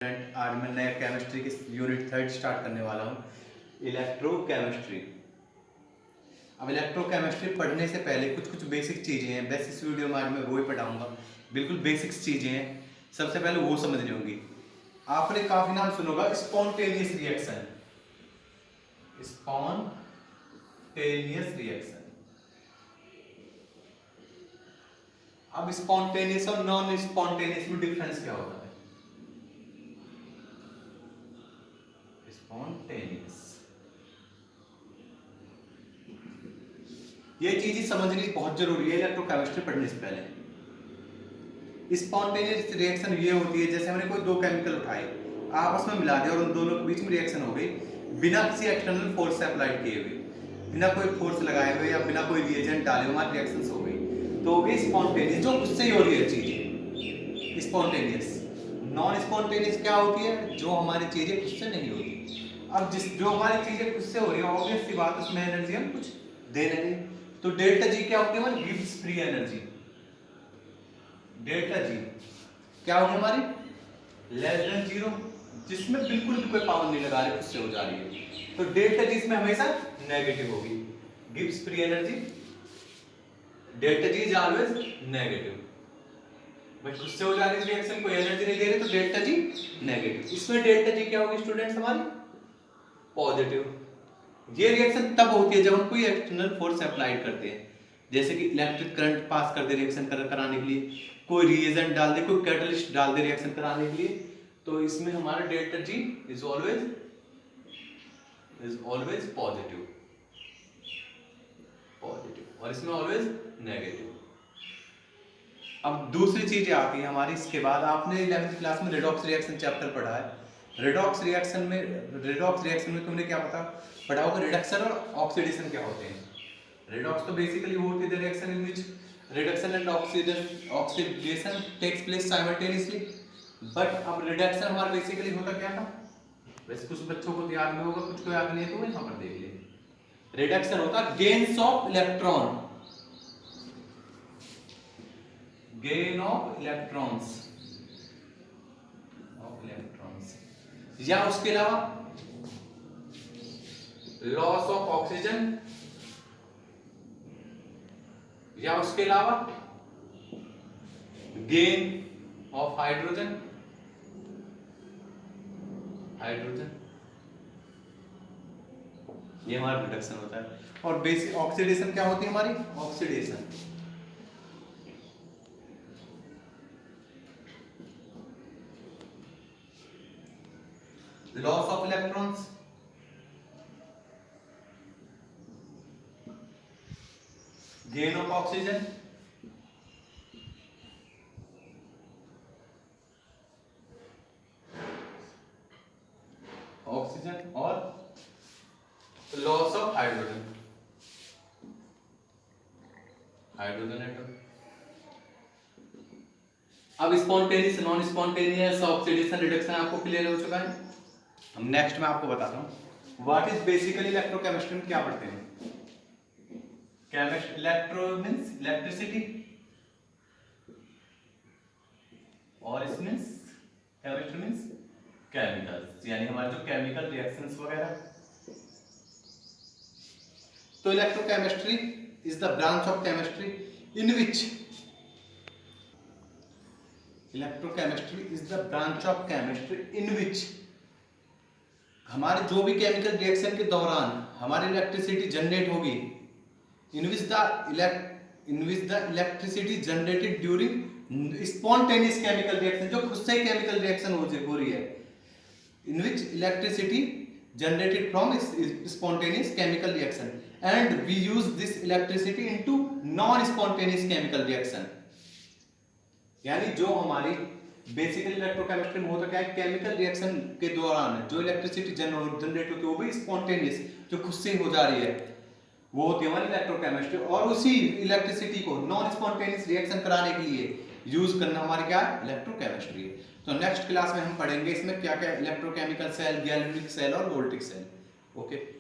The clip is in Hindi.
आज मैं नया केमिस्ट्री की यूनिट 3 स्टार्ट करने वाला हूँ, इलेक्ट्रोकेमिस्ट्री। अब इलेक्ट्रोकेमिस्ट्री पढ़ने से पहले कुछ बेसिक चीज़ें हैं, बस इस वीडियो में आज मैं वो ही पढ़ाऊँगा। बिल्कुल बेसिक्स चीज़ें हैं, सबसे पहले वो समझनी होंगी। आपने काफ़ी नाम सुना होगा स्पॉन्टेनियस रिएक्शन, स्पॉन्टेनियस रिएक्शन। अब स्पॉन्टेनियस और नॉन स्पॉन्टेनियस में डिफरेंस क्या होता है? स्पॉन्टेनियस, ये चीज समझनी बहुत जरूरी है इलेक्ट्रोकेमिस्ट्री पढ़ने से पहले। स्पॉन्टेनियस रिएक्शन ये होती है जैसे हमने कोई दो केमिकल उठाए, आपस में मिला दिया और उन दोनों के बीच में रिएक्शन हो गई बिना किसी एक्सटर्नल फोर्स से अप्लाइड किए हुए, बिना कोई फोर्स लगाए हुए या बिना कोई रिएजेंट डाले हुए हमारी रिएक्शंस हो गई, तो हो गई स्पॉन्टेनियस, जो खुद से ही हो रही है चीजें स्पॉन्टेनियस। नॉन स्पॉन्टेनियस क्या होती है? जो हमारी चीजें खुद से नहीं होती। अब जो हमारी चीजें खुद से हो रही है, ऑब्वियस सी बात, उसमें एनर्जी हम कुछ दे रहे हैं। तो डेल्टा जी क्या होती है हमारी? Gibbs free energy. Delta G क्या होगी हमारी? लेस देन 0, जिसमें बिल्कुल भी कोई पावर नहीं लगा रहे, खुद से हो जा रही है। तो डेल्टा जी इसमें हमेशा नेगेटिव होगी। Gibbs free energy, delta G is always negative. भाई खुद से हो जा रही रिएक्शन, कोई एनर्जी नहीं दे रहे, तो डेल्टा जी नेगेटिव। इसमें डेल्टा जी क्या होगी स्टूडेंट्स हमारी? पॉजिटिव। ये रिएक्शन तब होती है जब हम कोई एक्सटर्नल फोर्स अप्लाइड करते हैं, जैसे कि इलेक्ट्रिक करंट पास कर दे रिएक्शन कराने के लिए, कोई रिएजेंट डाल दे, कोई कैटलिस्ट डाल दे रिएक्शन कराने के लिए, तो इसमें हमारा delta G is always positive, और इसमें ऑलवेज नेगेटिव। अब दूसरी चीज आती है हमारी, इसके बाद आपने 11th क्लास में रेडॉक्स रिएक्शन चैप्टर पढ़ा है। रेडॉक्स रिएक्शन में तुमने क्या पढ़ा होगा? रिडक्शन और ऑक्सीडेशन क्या होते हैं। रेडॉक्स तो बेसिकली वो होती है reaction in which reduction and oxidation takes place simultaneously. But अब रिडक्शन हमारा बेसिकली होता क्या था? वैसे कुछ बच्चों को याद नहीं होगा, कुछ को याद नहीं है, तो यहाँ पर देख ले। रिडक्शन होता gains of electron, gain of electrons, या उसके अलावा लॉस ऑफ ऑक्सीजन, या उसके अलावा गेन ऑफ हाइड्रोजन, ये हमारा रिडक्शन होता है। और बेसिक ऑक्सीडेशन क्या होती है हमारी? Oxidation loss of electrons, gain of oxygen, और लॉस ऑफ हाइड्रोजन एटम। अब spontaneous, non spontaneous, oxidation, reduction आपको क्लियर हो चुका है। हम नेक्स्ट में आपको बताता हूँ व्हाट इज बेसिकली इलेक्ट्रोकेमिस्ट्री में क्या पढ़ते हैं। इलेक्ट्रो मींस इलेक्ट्रिसिटी, और इस मींस केमिस्ट्री मींस केमिकल्स, यानी हमारे जो केमिकल रिएक्शंस वगैरह। तो electrochemistry is the branch of chemistry in which हमारे जो भी केमिकल रिएक्शन के दौरान हमारी इलेक्ट्रिसिटी जनरेट होगी, in which the electricity generated during spontaneous chemical reaction, जो खुद से ही केमिकल रिएक्शन हो रही है, in which electricity generated from spontaneous chemical reaction, and we use this electricity into non-spontaneous chemical reaction। यानी जो हमारी बेसिकली इलेक्ट्रोकेमिस्ट्री में होता क्या है, केमिकल रिएक्शन के दौरान जो इलेक्ट्रिसिटी जनरेट होती है वो भी स्पॉन्टेनियस, जो खुद से हो जा रही है, वो होती है हमारी इलेक्ट्रोकेमिस्ट्री। और उसी इलेक्ट्रिसिटी को नॉन स्पॉन्टेनियस रिएक्शन कराने के लिए यूज करना हमारी क्या है? इलेक्ट्रोकेमिस्ट्री है। तो नेक्स्ट क्लास में हम पढ़ेंगे इसमें क्या क्या इलेक्ट्रोकेमिकल सेल, गैल्वेनिक सेल और वोल्टिक सेल। ओके।